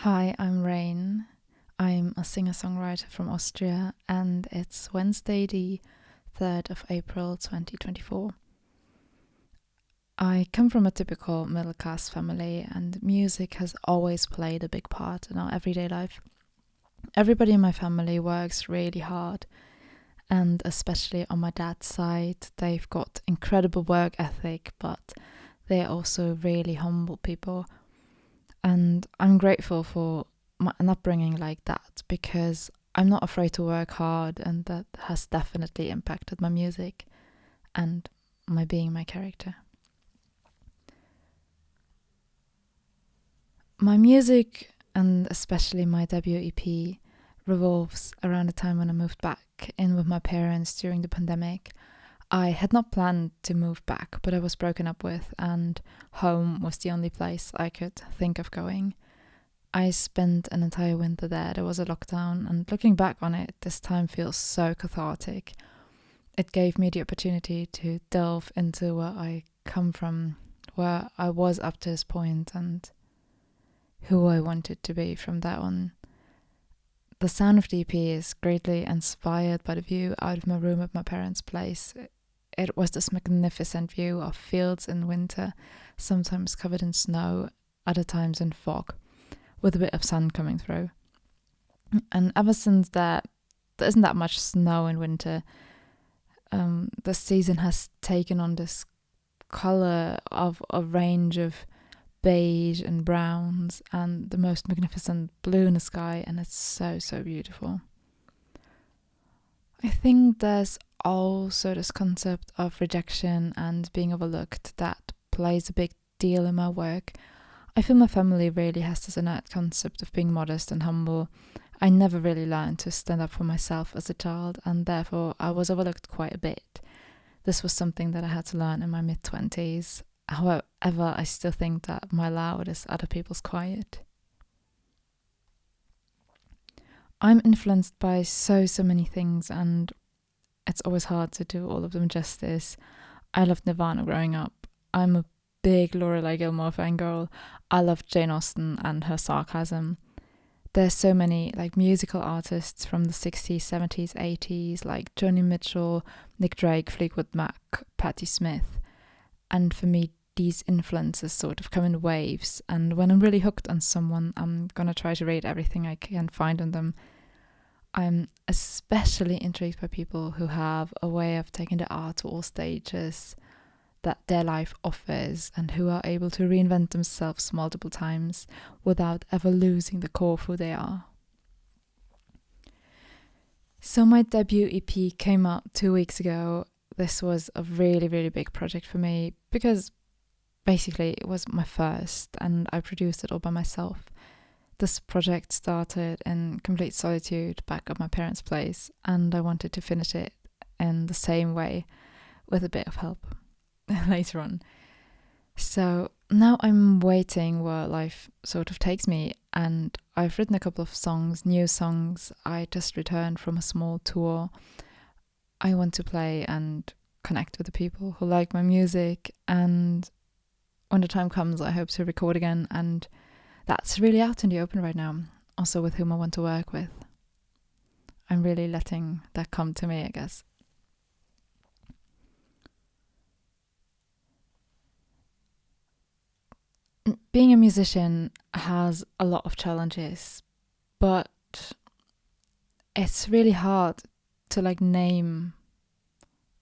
Hi, I'm Rain. I'm a singer-songwriter from Austria, and it's Wednesday, the 3rd of April 2024. I come from a typical middle-class family, and music has always played a big part in our everyday life. Everybody in my family works really hard, and especially on my dad's side, they've got incredible work ethic, but they're also really humble people. And I'm grateful for an upbringing like that because I'm not afraid to work hard, and that has definitely impacted my music and my being my character. My music, and especially my debut EP, revolves around the time when I moved back in with my parents during the pandemic. I had not planned to move back, but I was broken up with, and home was the only place I could think of going. I spent an entire winter there. There was a lockdown, and looking back on it, this time feels so cathartic. It gave me the opportunity to delve into where I come from, where I was up to this point, and who I wanted to be from that on. The sound of the EP is greatly inspired by the view out of my room at my parents' place. It was this magnificent view of fields in winter, sometimes covered in snow, other times in fog, with a bit of sun coming through. And ever since that, there isn't that much snow in winter. The season has taken on this colour of a range of beige and browns and the most magnificent blue in the sky, and it's so, so beautiful. I think there's also this concept of rejection and being overlooked that plays a big deal in my work. I feel my family really has this innate concept of being modest and humble. I never really learned to stand up for myself as a child, and therefore I was overlooked quite a bit. This was something that I had to learn in my mid-20s. However, I still think that my loud is other people's quiet. I'm influenced by so many things, and it's always hard to do all of them justice. I loved Nirvana growing up. I'm a big Lorelai Gilmore fangirl. I love Jane Austen and her sarcasm. There's so many musical artists from the 60s, 70s, 80s, like Joni Mitchell, Nick Drake, Fleetwood Mac, Patti Smith. And for me, these influences sort of come in waves, and when I'm really hooked on someone, I'm gonna try to read everything I can find on them. I'm especially intrigued by people who have a way of taking the art to all stages that their life offers, and who are able to reinvent themselves multiple times without ever losing the core of who they are. So my debut EP came out 2 weeks ago. This was a really, really big project for me because basically it was my first, and I produced it all by myself. This project started in complete solitude back at my parents' place, and I wanted to finish it in the same way with a bit of help later on. So now I'm waiting where life sort of takes me, and I've written a couple of songs, new songs. I just returned from a small tour. I want to play and connect with the people who like my music, and when the time comes, I hope to record again, and that's really out in the open right now, also with whom I want to work with. I'm really letting that come to me, I guess. Being a musician has a lot of challenges, but it's really hard to name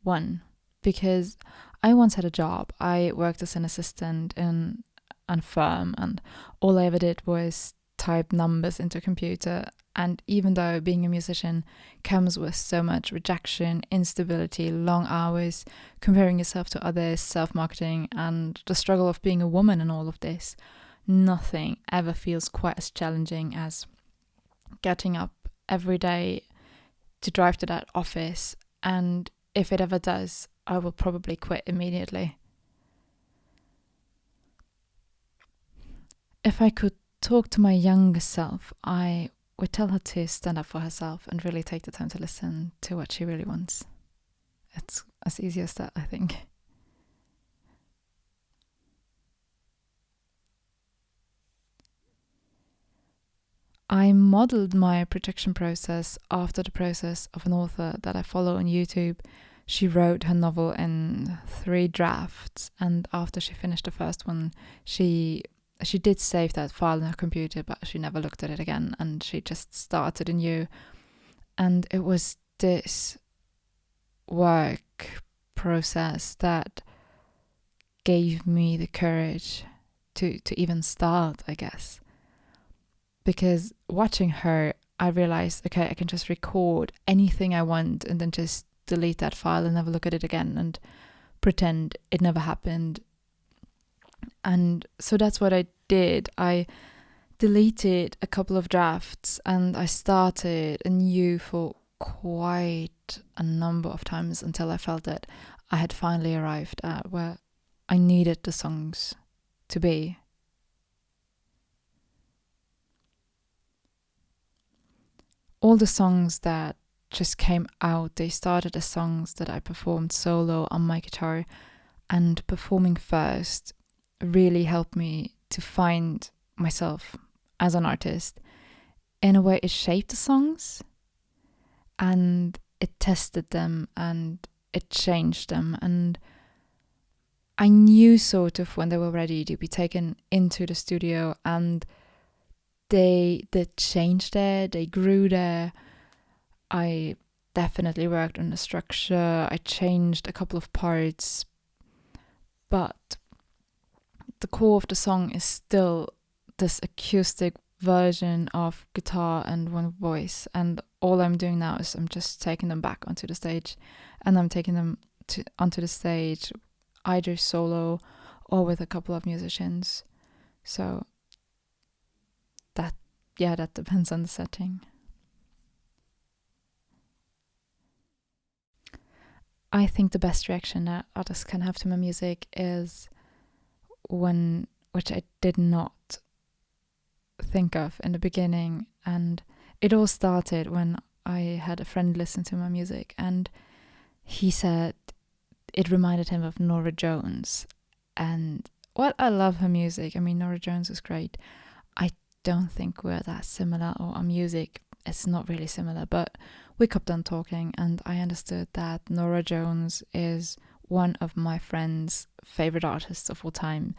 one, because I once had a job. I worked as an assistant in a firm, and all I ever did was type numbers into a computer. And even though being a musician comes with so much rejection, instability, long hours, comparing yourself to others, self-marketing, and the struggle of being a woman and all of this, nothing ever feels quite as challenging as getting up every day to drive to that office. And if it ever does, I will probably quit immediately. If I could talk to my younger self, I would tell her to stand up for herself and really take the time to listen to what she really wants. It's as easy as that, I think. I modeled my projection process after the process of an author that I follow on YouTube. She wrote her novel in 3 drafts, and after she finished the first one, she did save that file in her computer, but she never looked at it again, and she just started anew. And it was this work process that gave me the courage to even start, I guess. Because watching her, I realized, okay, I can just record anything I want and then just delete that file and never look at it again and pretend it never happened. And so that's what I did. I deleted a couple of drafts and I started anew for quite a number of times until I felt that I had finally arrived at where I needed the songs to be. All the songs that just came out, they started as songs that I performed solo on my guitar, and performing first really helped me to find myself as an artist. In a way, it shaped the songs and it tested them and it changed them, and I knew sort of when they were ready to be taken into the studio, and they changed there, they grew there. I definitely worked on the structure, I changed a couple of parts, but the core of the song is still this acoustic version of guitar and one voice, and all I'm doing now is I'm just taking them back onto the stage, and I'm taking them onto the stage either solo or with a couple of musicians. So that depends on the setting. I think the best reaction that artists can have to my music is which I did not think of in the beginning, and it all started when I had a friend listen to my music, and he said it reminded him of Norah Jones. And well, I love her music. I mean, Norah Jones is great. I don't think we're that similar, or our music is not really similar, but we kept on talking, and I understood that Norah Jones is one of my friend's favorite artists of all time.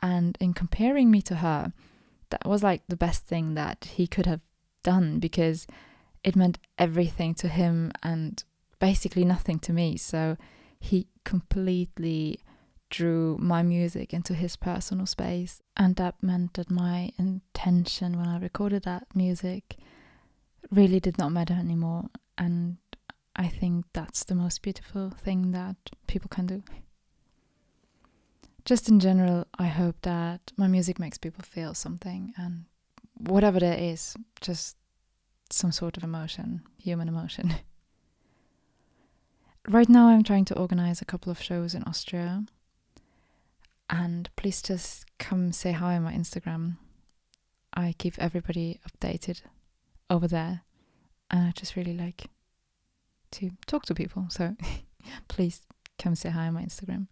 And in comparing me to her, that was like the best thing that he could have done, because it meant everything to him and basically nothing to me. So he completely drew my music into his personal space, and that meant that my intention when I recorded that music really did not matter anymore. And I think that's the most beautiful thing that people can do. Just in general, I hope that my music makes people feel something, and whatever that is, just some sort of emotion, human emotion. Right now I'm trying to organize a couple of shows in Austria, and please just come say hi on my Instagram. I keep everybody updated over there, and I just really like to talk to people, so please come say hi on my Instagram.